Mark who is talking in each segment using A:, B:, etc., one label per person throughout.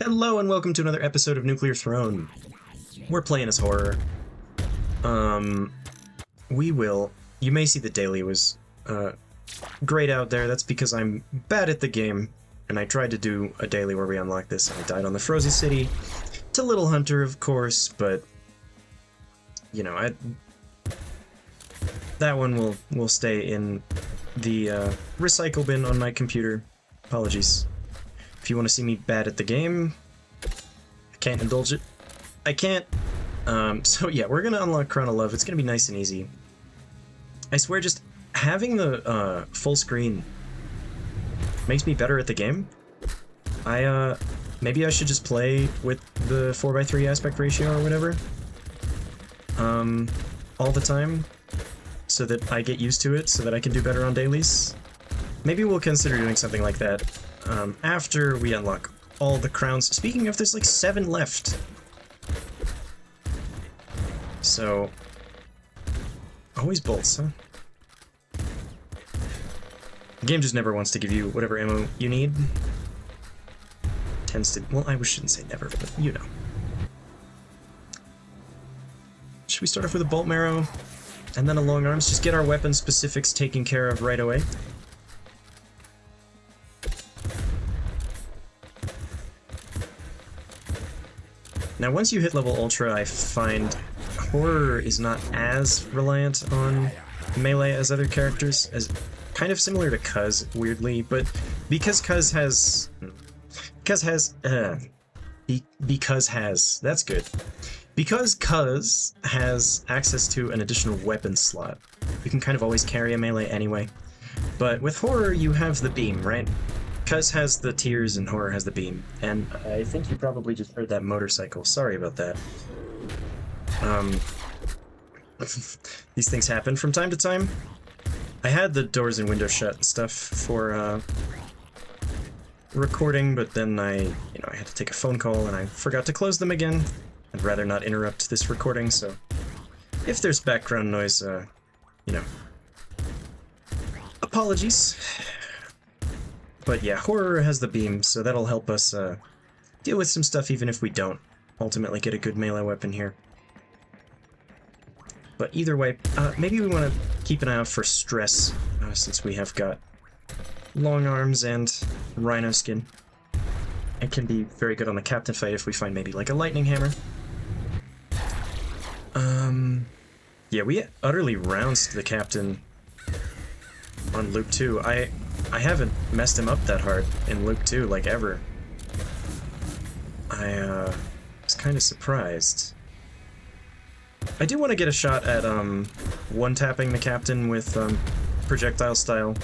A: Hello and welcome to another episode of Nuclear Throne. We're playing as horror. You may see the daily was, grayed out there. That's because I'm bad at the game, and I tried to do a daily where we unlock this, and I died on the Frozen City to Little Hunter, of course, but, you know, that one will stay in the, recycle bin on my computer. Apologies. If you want to see me bad at the game, I can't indulge it. I can't. So yeah, we're gonna unlock Crown of Love. It's gonna be nice and easy. I swear, just having the full screen makes me better at the game. Maybe I should just play with the 4:3 aspect ratio or whatever, all the time, so that I get used to it, so that I can do better on dailies. Maybe we'll consider doing something like that. After we unlock all the crowns. Speaking of, there's like 7 left. So, always bolts, huh? The game just never wants to give you whatever ammo you need. Tends to, well, I shouldn't say never, but you know. Should we start off with a bolt marrow and then a long arms? Just get our weapon specifics taken care of right away. Now, once you hit level Ultra, I find horror is not as reliant on melee as other characters, as kind of similar to Cuz, weirdly, but because Cuz has, that's good. Because Cuz has access to an additional weapon slot, you can kind of always carry a melee anyway. But with horror, you have the beam, right? Cuz has the tears and horror has the beam, and I think you probably just heard that motorcycle. Sorry about that. These things happen from time to time. I had the doors and windows shut and stuff for recording, but then I had to take a phone call and I forgot to close them again. I'd rather not interrupt this recording, so if there's background noise, apologies. But yeah, horror has the beam, so that'll help us deal with some stuff even if we don't ultimately get a good melee weapon here. But either way, maybe we want to keep an eye out for stress, since we have got long arms and rhino skin. It can be very good on the captain fight if we find maybe like a lightning hammer. Yeah, we utterly trounced the captain on Luke 2. I haven't messed him up that hard in Luke 2, like, ever. I was kind of surprised. I do want to get a shot at one-tapping the captain with projectile style.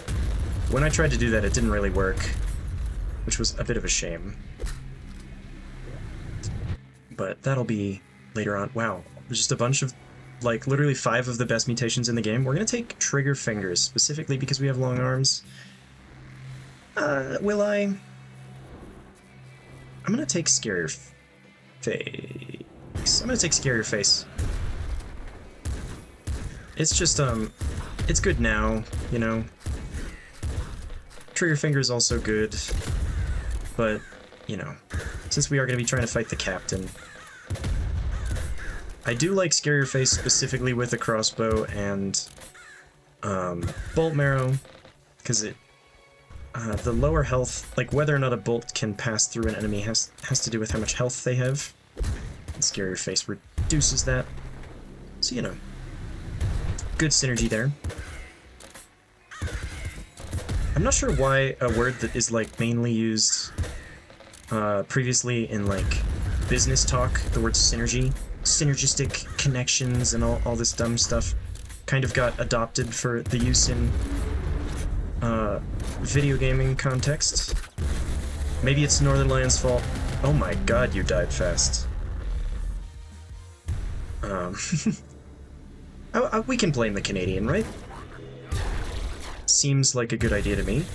A: When I tried to do that, it didn't really work, which was a bit of a shame. But that'll be later on. Wow, there's just a bunch of, like, literally 5 of the best mutations in the game. We're gonna take trigger fingers, specifically because we have long arms. Will I? I'm gonna take Scarier Face. I'm gonna take Scarier Face. It's just, it's good now, you know? Trigger Finger is also good, but, you know, since we are gonna be trying to fight the captain, I do like Scarier Face specifically with a crossbow and, bolt marrow, because it, the lower health, like whether or not a bolt can pass through an enemy has to do with how much health they have. And Scarier Face reduces that. So, you know, good synergy there. I'm not sure why a word that is like mainly used previously in like business talk, the word synergy, synergistic connections and all this dumb stuff kind of got adopted for the use in video gaming context. Maybe it's Northern Lion's fault. Oh my god, you died fast. We can blame the Canadian, right? Seems like a good idea to me.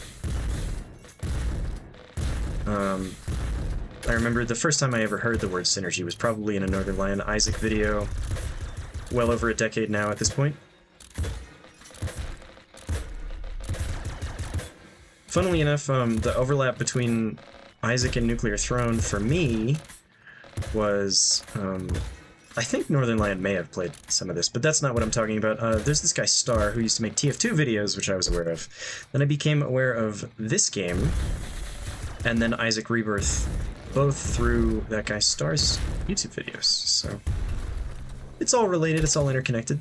A: I remember the first time I ever heard the word synergy was probably in a Northern Lion Isaac video, well over a decade now at this point. Funnily enough, the overlap between Isaac and Nuclear Throne, for me, was, I think Northern Lion may have played some of this, but that's not what I'm talking about. There's this guy Star who used to make TF2 videos, which I was aware of. Then I became aware of this game, and then Isaac Rebirth, both through that guy Star's YouTube videos. So it's all related, it's all interconnected.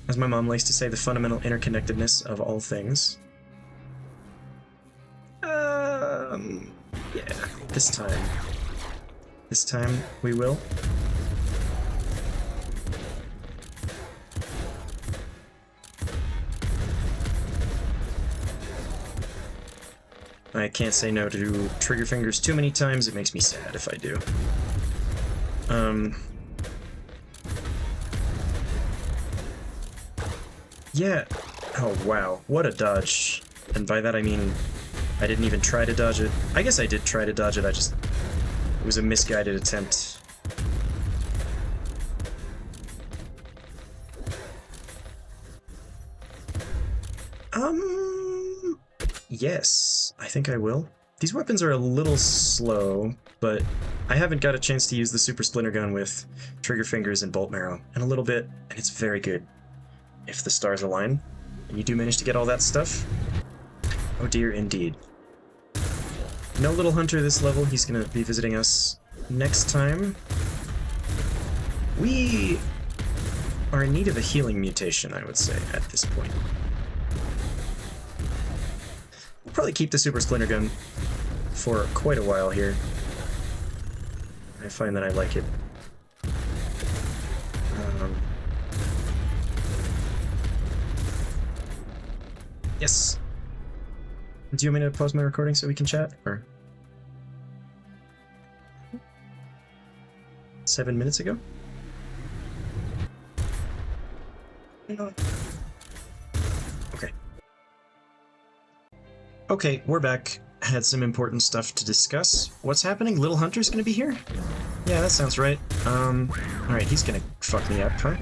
A: As my mom likes to say, the fundamental interconnectedness of all things. Yeah, this time. This time we will. I can't say no to trigger fingers too many times, it makes me sad if I do. Yeah. Oh, wow. What a dodge. And by that I mean, I didn't even try to dodge it. I guess I did try to dodge it, it was a misguided attempt. Yes, I think I will. These weapons are a little slow, but I haven't got a chance to use the Super Splinter Gun with Trigger Fingers and Bolt Marrow in a little bit, and it's very good. If the stars align, and you do manage to get all that stuff. Oh dear, indeed. No Little Hunter this level, he's gonna be visiting us next time. We are in need of a healing mutation, I would say, at this point. We'll probably keep the Super Splinter Gun for quite a while here. I find that I like it. Yes. Do you want me to pause my recording so we can chat, or? 7 minutes ago? Okay. Okay, we're back. Had some important stuff to discuss. What's happening? Little Hunter's gonna be here? Yeah, that sounds right. Alright, he's gonna fuck me up, huh?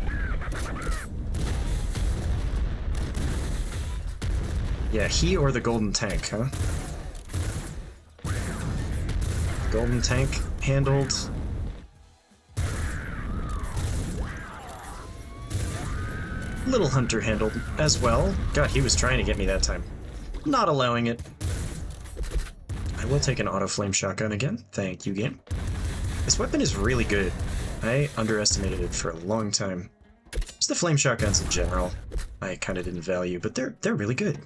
A: Yeah, he or the golden tank, huh? Golden tank handled. Little Hunter handled as well. God, he was trying to get me that time. Not allowing it. I will take an auto flame shotgun again. Thank you, game. This weapon is really good. I underestimated it for a long time. Just the flame shotguns in general, I kind of didn't value, but they're really good.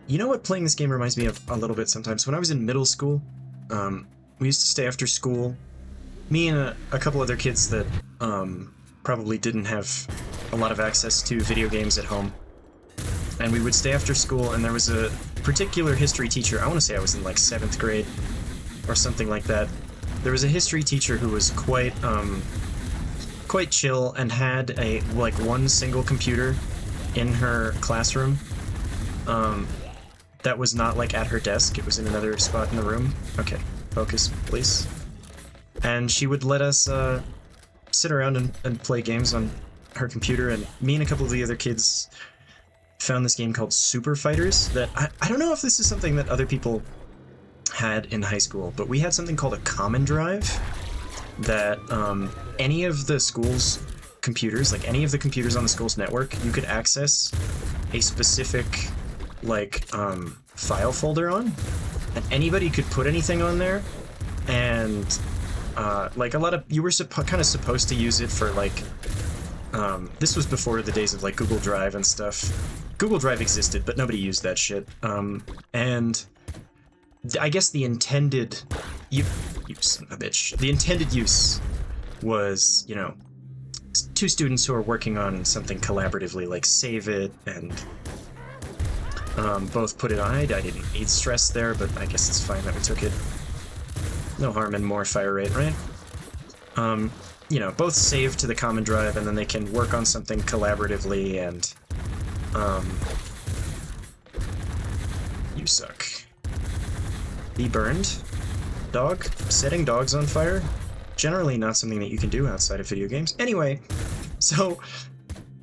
A: You know what playing this game reminds me of a little bit sometimes? When I was in middle school, we used to stay after school. Me and a couple other kids that probably didn't have a lot of access to video games at home. And we would stay after school, and there was a particular history teacher, I want to say I was in like 7th grade, or something like that. There was a history teacher who was quite chill and had one single computer in her classroom that was not like at her desk, it was in another spot in the room. Okay, focus please. And she would let us sit around and play games on her computer, and me and a couple of the other kids found this game called Super Fighters that I don't know if this is something that other people had in high school, but we had something called a common drive that any of the school's computers, like any of the computers on the school's network, you could access a specific file folder on, and anybody could put anything on there, and a lot of you were kind of supposed to use it for this was before the days of like Google Drive and stuff. Google Drive existed, but nobody used that shit. And I guess the intended you son of a bitch. The intended use was, you know, two students who are working on something collaboratively, like save it and both put it on. I didn't need stress there, but I guess it's fine that we took it. No harm in more fire rate, right? You know, both save to the common drive, and then they can work on something collaboratively, and you suck. Be burned. Dog. Setting dogs on fire. Generally not something that you can do outside of video games. Anyway, so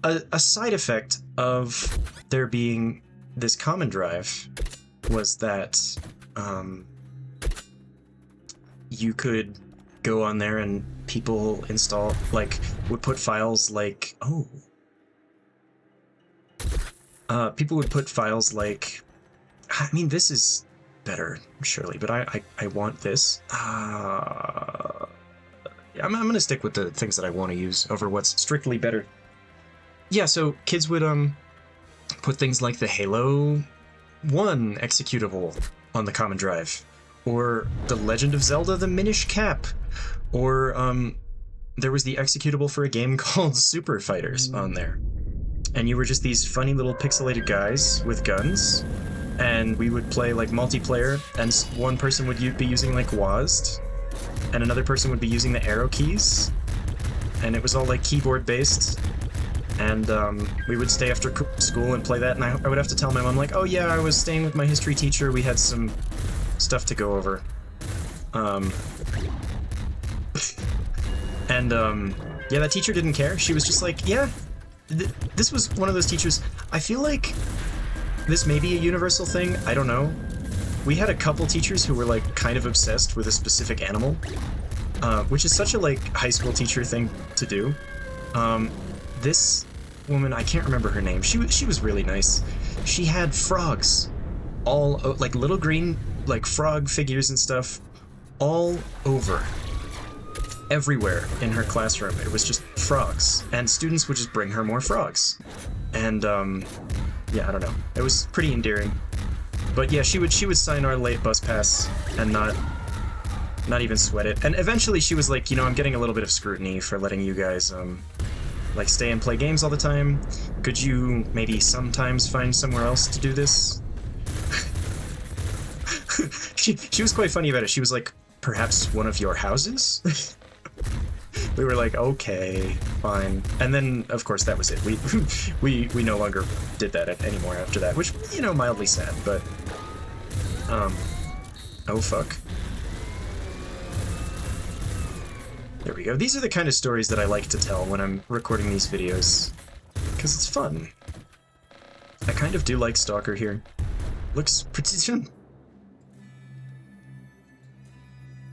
A: a side effect of there being this common drive was that you could go on there and people install, like, would put files like, people would put files like, I mean, this is better, surely, but I want this. Yeah, I'm gonna stick with the things that I want to use over what's strictly better. Yeah, so kids would, put things like the Halo 1 executable on the common drive, or The Legend of Zelda the Minish Cap, or there was the executable for a game called Super Fighters on there. And you were just these funny little pixelated guys with guns, and we would play like multiplayer, and one person would be using like WASD, and another person would be using the arrow keys, and it was all like keyboard based. And we would stay after school and play that, and I would have to tell my mom, like, oh yeah, I was staying with my history teacher, we had some stuff to go over. Yeah, that teacher didn't care. She was just like, yeah, this was one of those teachers. I feel like this may be a universal thing, I don't know. We had a couple teachers who were like kind of obsessed with a specific animal, which is such a like high school teacher thing to do. This woman, I can't remember her name. She was really nice. She had frogs, all like little green like frog figures and stuff, all over, everywhere in her classroom. It was just frogs, and students would just bring her more frogs. And yeah, I don't know. It was pretty endearing. But yeah, she would sign our late bus pass and not even sweat it. And eventually she was like, you know, I'm getting a little bit of scrutiny for letting you guys like stay and play games all the time. Could you maybe sometimes find somewhere else to do this? she was quite funny about it. She was like, perhaps one of your houses? We were like, okay, fine. And then, of course, that was it. We no longer did that anymore after that, which, you know, mildly sad, but oh fuck. There we go. These are the kind of stories that I like to tell when I'm recording these videos, because it's fun. I kind of do like Stalker here. Looks pretty...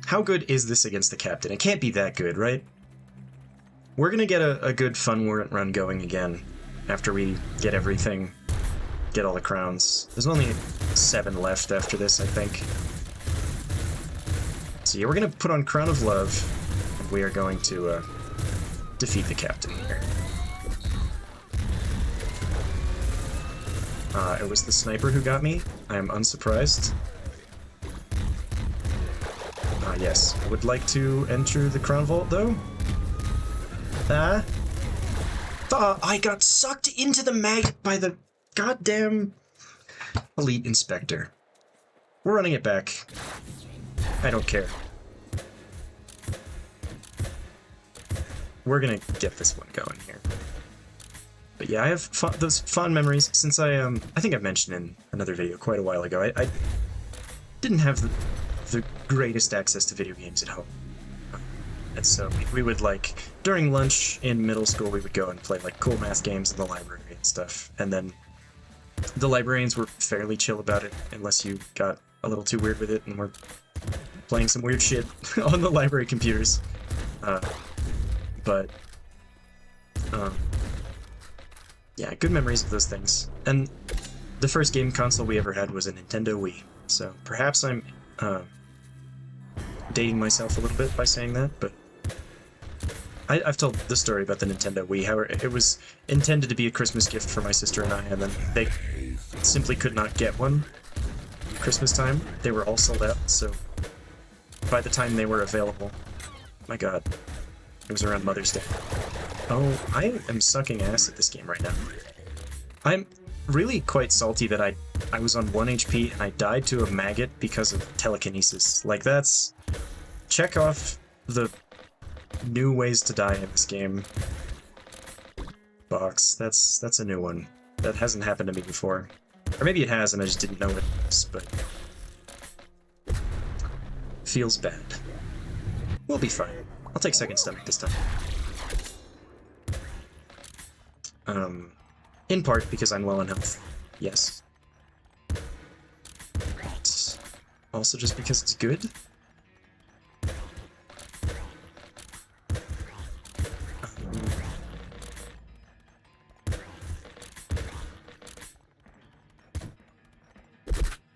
A: How good is this against the captain? It can't be that good, right? We're gonna get a good fun warrant run going again after we get everything, get all the crowns. There's only 7 left after this, I think. So yeah, we're gonna put on Crown of Love, and we are going to defeat the captain here. It was the sniper who got me. I am unsurprised. Yes, I would like to enter the Crown Vault, though. I got sucked into the mag by the goddamn Elite Inspector. We're running it back. I don't care. We're gonna get this one going here. But yeah, I have those fond memories since I think I've mentioned in another video quite a while ago. I didn't have the greatest access to video games at home. And so we would, like, during lunch in middle school, we would go and play, like, cool math games in the library and stuff. And then the librarians were fairly chill about it, unless you got a little too weird with it and were playing some weird shit on the library computers. Yeah, good memories of those things. And the first game console we ever had was a Nintendo Wii. So perhaps I'm dating myself a little bit by saying that, but I've told the story about the Nintendo Wii, how it was intended to be a Christmas gift for my sister and I, and then they simply could not get one Christmas time. They were all sold out, so by the time they were available, my god, it was around Mother's Day. Oh, I am sucking ass at this game right now. I'm really quite salty that I was on 1 HP and I died to a maggot because of telekinesis. Like, that's... Check off the new ways to die in this game box. That's a new one. That hasn't happened to me before. Or maybe it has and I just didn't know it was, but... Feels bad. We'll be fine. I'll take second stomach this time. In part because I'm low on health. Yes. also just because it's good.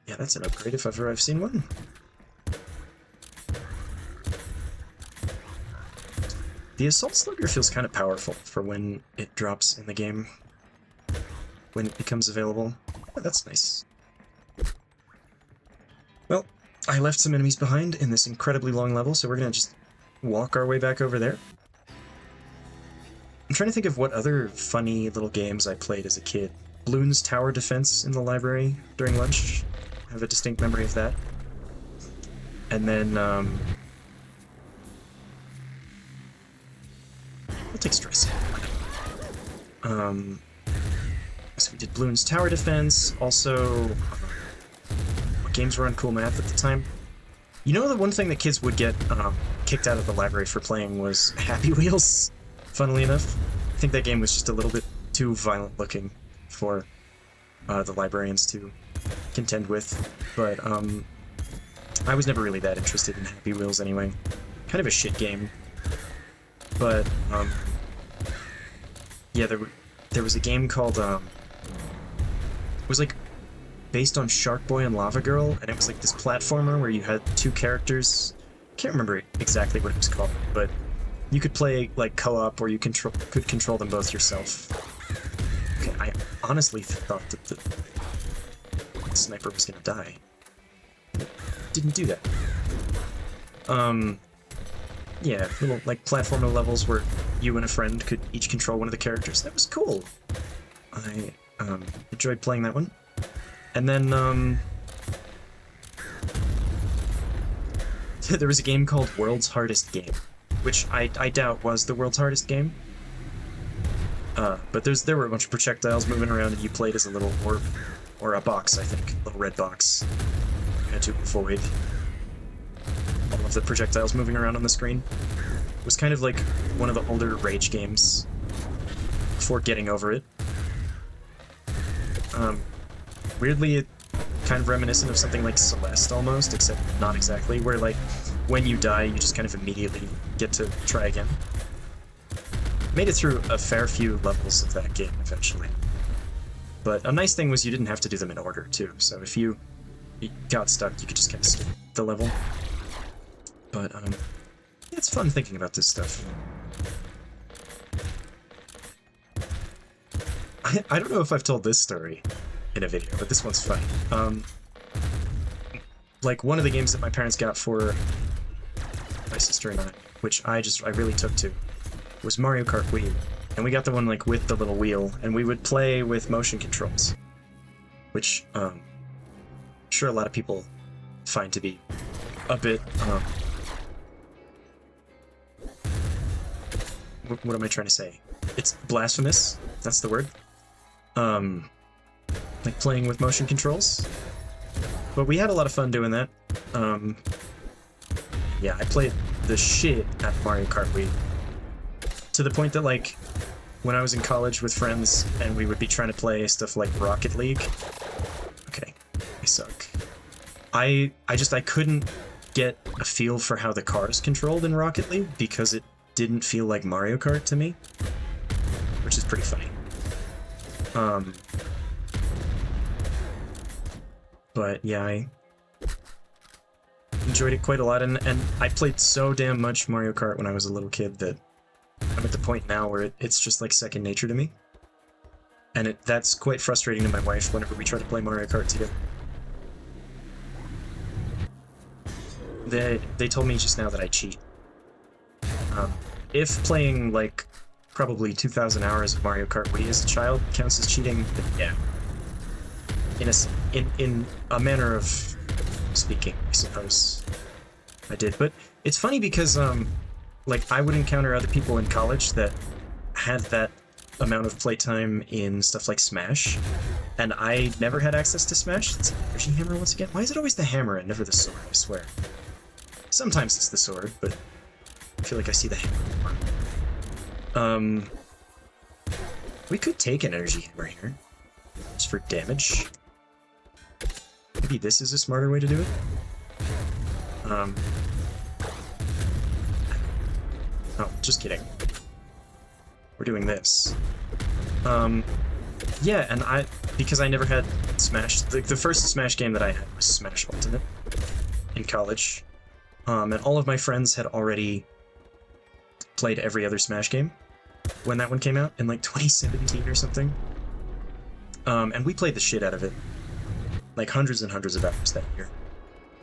A: Yeah, that's an upgrade if ever I've seen one. The Assault Slugger feels kind of powerful for when it drops in the game. When it becomes available. Oh, that's nice. Well, I left some enemies behind in this incredibly long level, so we're gonna just walk our way back over there. I'm trying to think of what other funny little games I played as a kid. Bloons Tower Defense in the library during lunch. I have a distinct memory of that. And then, I'll take stress. So we did Bloons Tower Defense, also... what games were on Cool Math at the time? You know, the one thing that kids would get kicked out of the library for playing was Happy Wheels, funnily enough. I think that game was just a little bit too violent looking for the librarians to contend with, but I was never really that interested in Happy Wheels anyway. Kind of a shit game, but yeah, there was a game called it was like based on Shark Boy and Lava Girl, and it was like this platformer where you had two characters. Can't remember exactly what it was called, but you could play like co-op, or you could control them both yourself. Okay, I honestly thought that the sniper was gonna die. It didn't do that. Yeah, little like platformer levels where you and a friend could each control one of the characters. That was cool. I enjoyed playing that one. And then there was a game called World's Hardest Game, which I doubt was the world's hardest game. But there were a bunch of projectiles moving around, and you played as a little orb, or a box, I think, a little red box. You had to avoid all of the projectiles moving around on the screen. It was kind of like one of the older Rage games before getting over it. Weirdly, it kind of reminiscent of something like Celeste almost, except not exactly, where like when you die, you just kind of immediately get to try again. Made it through a fair few levels of that game eventually. But a nice thing was you didn't have to do them in order too, so if you got stuck, you could just kind of skip the level. But it's fun thinking about this stuff. I don't know if I've told this story in a video, but this one's funny. Like, one of the games that my parents got for my sister and I, which I really took to, was Mario Kart Wii. And we got the one, like, with the little wheel, and we would play with motion controls. Which, I'm sure a lot of people find to be a bit, what am I trying to say? It's blasphemous, that's the word. Like playing with motion controls. But we had a lot of fun doing that. Yeah, I played the shit out of Mario Kart Wii. To the point that, like, when I was in college with friends and we would be trying to play stuff like Rocket League... Okay, I suck. I couldn't get a feel for how the cars controlled in Rocket League because it didn't feel like Mario Kart to me. Which is pretty funny. But yeah, I enjoyed it quite a lot, and I played so damn much Mario Kart when I was a little kid that I'm at the point now where it's just like second nature to me. And that's quite frustrating to my wife whenever we try to play Mario Kart together. They told me just now that I cheat. If playing, like, probably 2,000 hours of Mario Kart Wii as a child counts as cheating, then yeah. In a manner of speaking, I suppose I did. But it's funny because, like, I would encounter other people in college that had that amount of playtime in stuff like Smash, and I never had access to Smash. It's an energy hammer once again. Why is it always the hammer and never the sword, I swear? Sometimes it's the sword, but I feel like I see the hammer more. We could take an energy hammer here, just for damage. Maybe this is a smarter way to do it? Um, oh, just kidding. We're doing this. Yeah, and because I never had Smash, the first Smash game that I had was Smash Ultimate in college. And all of my friends had already played every other Smash game when that one came out in like 2017 or something. And we played the shit out of it. Like hundreds and hundreds of hours that year.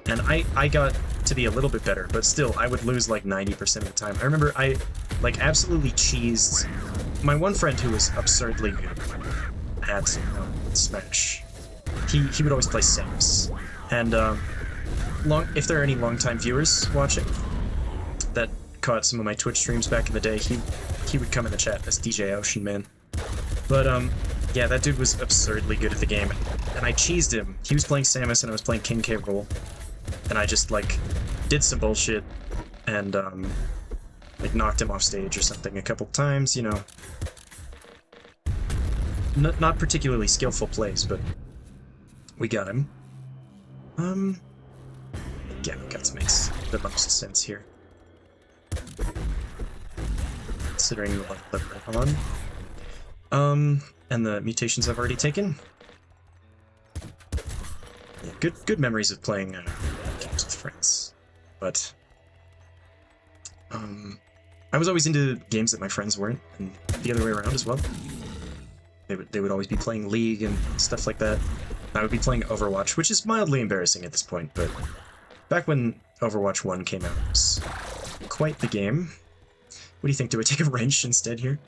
A: And I got to be a little bit better, but still, I would lose like 90% of the time. I remember I, like, absolutely cheesed my one friend who was absurdly good at Smash. He would always play Samus. And if there are any longtime viewers watching that caught some of my Twitch streams back in the day, he would come in the chat as DJ Ocean Man. But yeah, that dude was absurdly good at the game, and I cheesed him. He was playing Samus and I was playing King K. Rool, and I just like did some bullshit and like knocked him off stage or something a couple times, you know. Not particularly skillful plays, but we got him. Yeah, guts makes the most sense here, considering the level that we're on. And the mutations I've already taken. Yeah, good memories of playing games with friends, but I was always into games that my friends weren't, and the other way around as well. They would always be playing League and stuff like that. I would be playing Overwatch, which is mildly embarrassing at this point, but back when Overwatch 1 came out, it was quite the game. What do you think? Do I take a wrench instead here?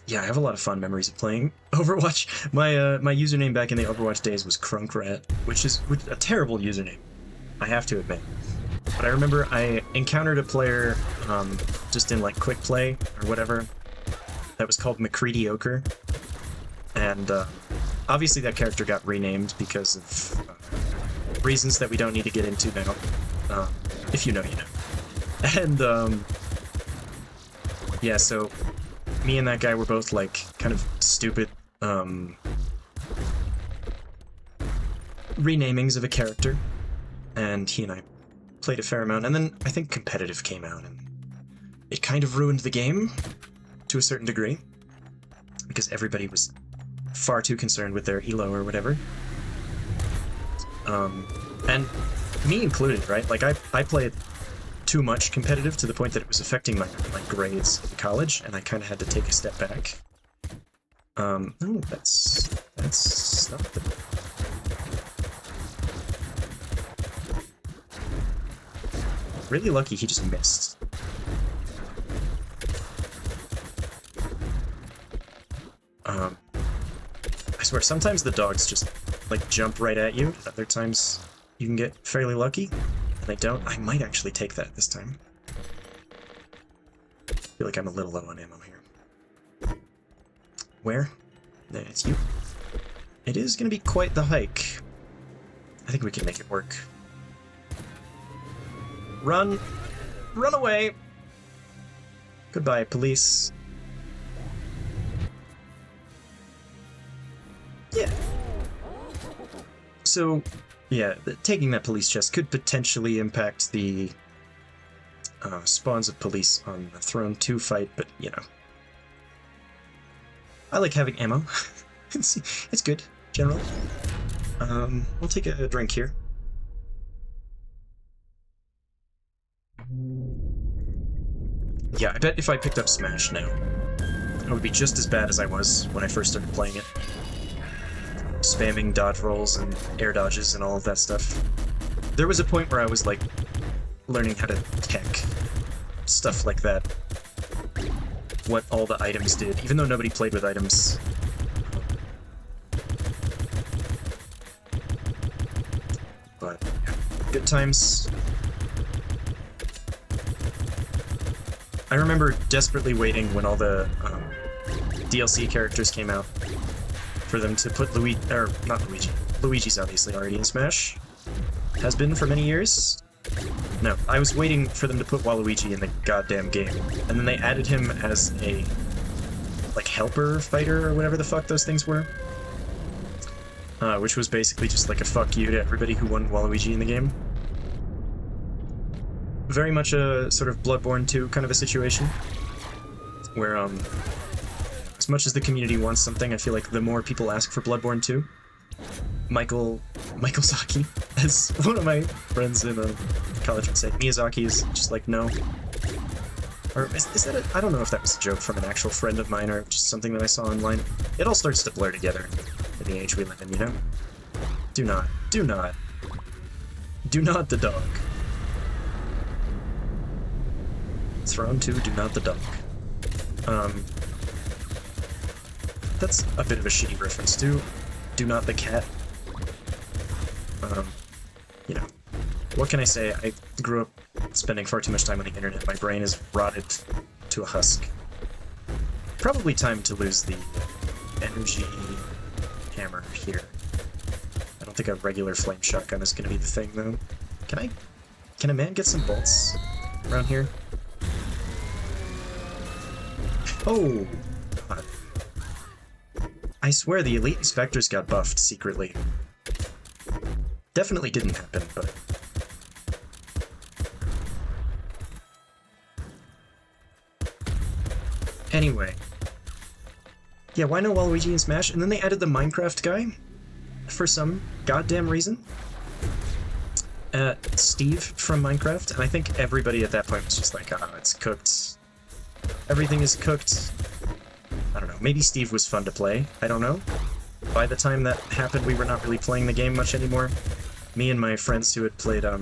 A: Yeah, I have a lot of fond memories of playing Overwatch. My username back in the Overwatch days was Crunkrat, which is a terrible username, I have to admit. But I remember I encountered a player just in like quick play or whatever that was called McCreadioker, and obviously that character got renamed because of reasons that we don't need to get into now. If you know, you know. And yeah, so me and that guy were both like kind of stupid renamings of a character, and he and I played a fair amount, and then I think competitive came out, and it kind of ruined the game to a certain degree because everybody was far too concerned with their elo or whatever, and me included, right? Like I played too much competitive to the point that it was affecting my grades in college, and I kind of had to take a step back. Oh, that's not the... Really lucky he just missed. I swear, sometimes the dogs just, like, jump right at you. Other times you can get fairly lucky, and they don't. I might actually take that this time. I feel like I'm a little low on ammo here. Where? There, it's you. It is gonna be quite the hike. I think we can make it work. Run! Run away! Goodbye, police. Yeah. So, yeah, taking that police chest could potentially impact the spawns of police on the Throne 2 fight, but, you know. I like having ammo. It's good, generally. We'll take a drink here. Yeah, I bet if I picked up Smash now, I would be just as bad as I was when I first started playing it. Spamming dodge rolls and air dodges and all of that stuff. There was a point where I was, like, learning how to tech stuff like that. What all the items did, even though nobody played with items. But, yeah, good times. I remember desperately waiting when all the DLC characters came out for them to put not Luigi. Luigi's obviously already in Smash. Has been for many years. No, I was waiting for them to put Waluigi in the goddamn game. And then they added him as a, like, helper fighter or whatever the fuck those things were. which was basically just like a fuck you to everybody who won Waluigi in the game. Very much a sort of Bloodborne 2 kind of a situation, where as much as the community wants something, I feel like the more people ask for Bloodborne 2. Michael Saki, as one of my friends in college would say, Miyazaki is just like, no. Or is that I don't know if that was a joke from an actual friend of mine or just something that I saw online. It all starts to blur together in the age we live in, you know? Do not the dog. Throne 2, do not the dog. That's a bit of a shitty reference to Do Not the Cat. You know, what can I say? I grew up spending far too much time on the internet. My brain is rotted to a husk. Probably time to lose the energy hammer here. I don't think a regular flame shotgun is gonna be the thing, though. Can a man get some bolts around here? Oh! God. I swear the Elite Inspectors got buffed secretly. Definitely didn't happen, but... Anyway. Yeah, why no Waluigi in Smash? And then they added the Minecraft guy, for some goddamn reason. Steve from Minecraft, and I think everybody at that point was just like, oh, it's cooked. Everything is cooked. I don't know, maybe Steve was fun to play, I don't know. By the time that happened, we were not really playing the game much anymore. Me and my friends who had played, a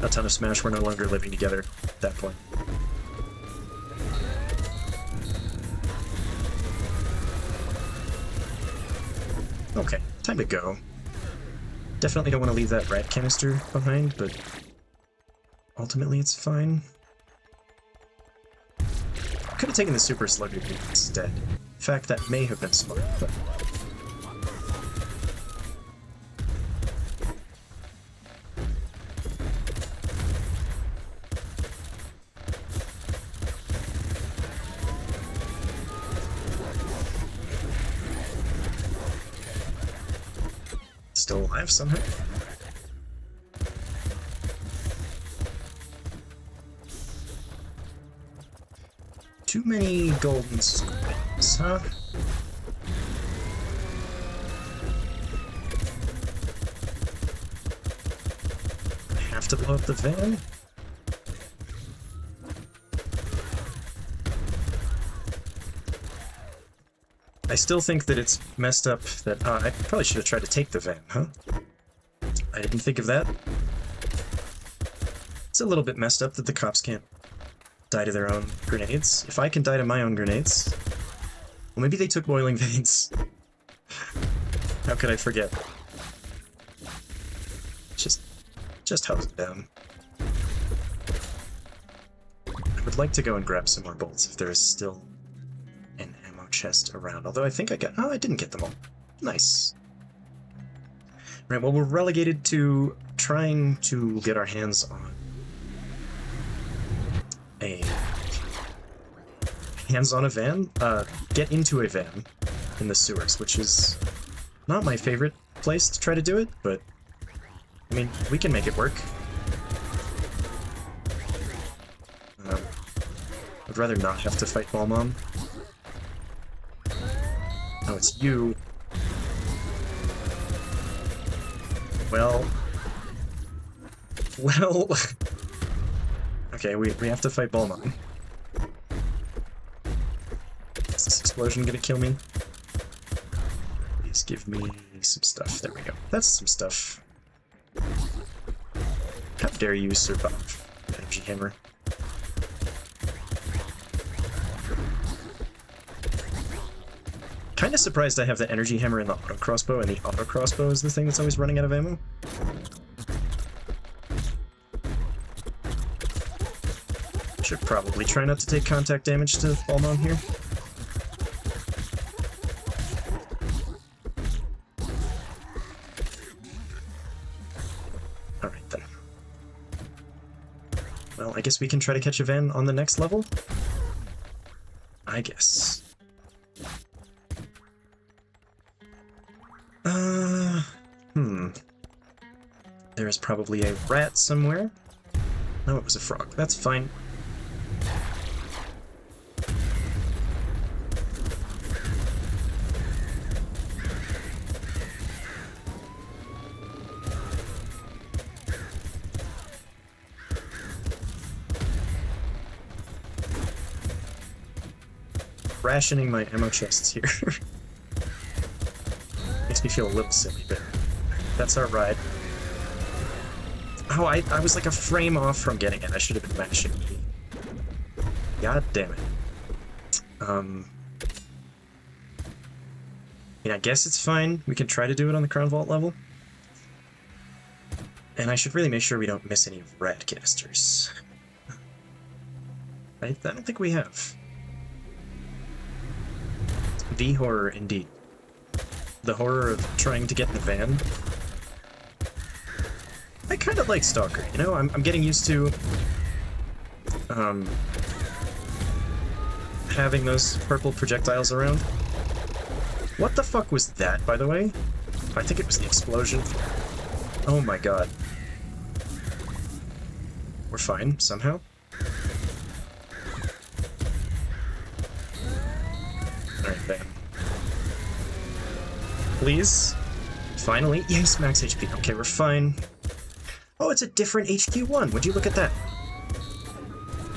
A: ton of Smash were no longer living together at that point. Okay, time to go. Definitely don't want to leave that rat canister behind, but ultimately it's fine. Could have taken the Super Slugger instead. In fact, that may have been smart, but... Still alive somehow? Too many golden squares, huh? I have to blow up the van? I still think that it's messed up that... I probably should have tried to take the van, huh? I didn't think of that. It's a little bit messed up that the cops can't die to their own grenades. If I can die to my own grenades... Well, maybe they took boiling veins. How could I forget? Just hose it down. I would like to go and grab some more bolts if there is still an ammo chest around. Although I think I got... Oh, I didn't get them all. Nice. Right, well, we're relegated to trying to get our hands on a van, get into a van in the sewers, which is not my favorite place to try to do it, but I mean, we can make it work. I'd rather not have to fight Ball Mom. Oh, it's you. Well... Okay, we have to fight Ball Mom. Is this explosion gonna kill me? Please give me some stuff. There we go. That's some stuff. How dare you survive, Energy Hammer? Kinda surprised I have the Energy Hammer and the auto crossbow, and the auto crossbow is the thing that's always running out of ammo. Should probably try not to take contact damage to Ball Mom here. Alright then. Well, I guess we can try to catch a van on the next level? I guess. There is probably a rat somewhere. No, it was a frog. That's fine. Rationing my ammo chests here. Makes me feel a little silly, but that's our ride. Oh, I was like a frame off from getting it. I should have been mashing E. God damn it. Yeah, I guess it's fine. We can try to do it on the Crown Vault level. And I should really make sure we don't miss any rat canisters. I don't think we have. The horror, indeed. The horror of trying to get in the van. I kind of like Stalker, you know? I'm getting used to having those purple projectiles around. What the fuck was that, by the way? I think it was the explosion. Oh my god. We're fine, somehow. Alright, bam. Please? Finally? Yes, max HP. Okay, we're fine. Oh, it's a different HQ1. Would you look at that?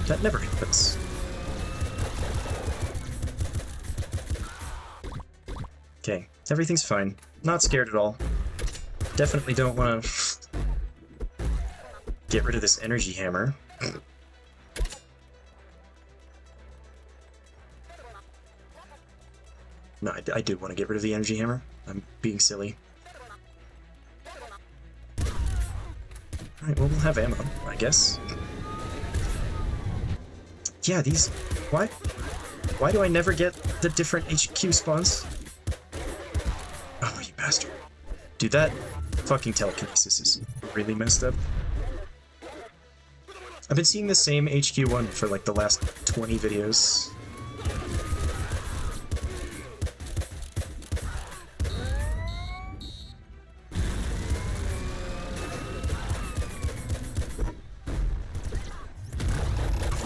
A: That never happens. Okay, everything's fine. Not scared at all. Definitely don't want to get rid of this energy hammer. No, I do want to get rid of the energy hammer. I'm being silly. Alright, well, we'll have ammo, I guess. Yeah, these... Why? Why do I never get the different HQ spawns? Oh, you bastard. Dude, that fucking telekinesis is really messed up. I've been seeing the same HQ1 for like the last 20 videos.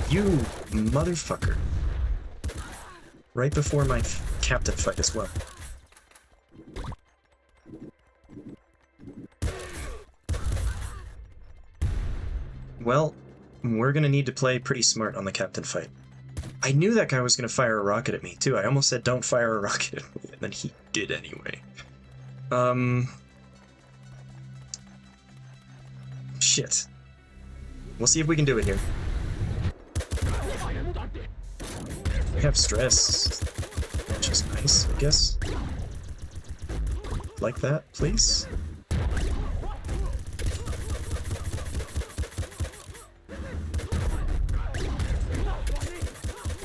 A: You motherfucker. Right before my captain fight as well. Well, we're gonna need to play pretty smart on the captain fight. I knew that guy was gonna fire a rocket at me, too. I almost said don't fire a rocket at me, and then he did anyway. Shit. We'll see if we can do it here. We have stress, which is nice, I guess. Like that, please?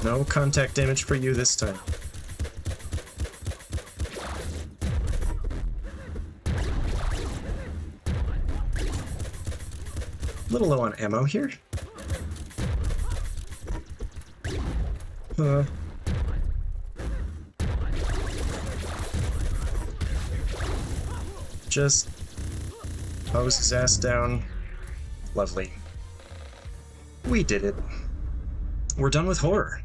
A: No contact damage for you this time. A little low on ammo here. Just hose his ass down. Lovely. We did it. We're done with horror.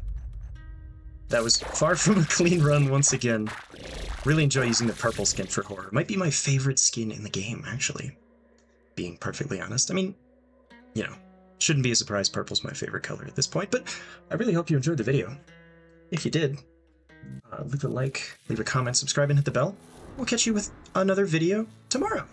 A: That was far from a clean run once again. Really enjoy using the purple skin for horror. Might be my favorite skin in the game, actually. Being perfectly honest. I mean, you know, shouldn't be a surprise purple's my favorite color at this point, but I really hope you enjoyed the video. If you did, leave a like, leave a comment, subscribe, and hit the bell. We'll catch you with another video tomorrow.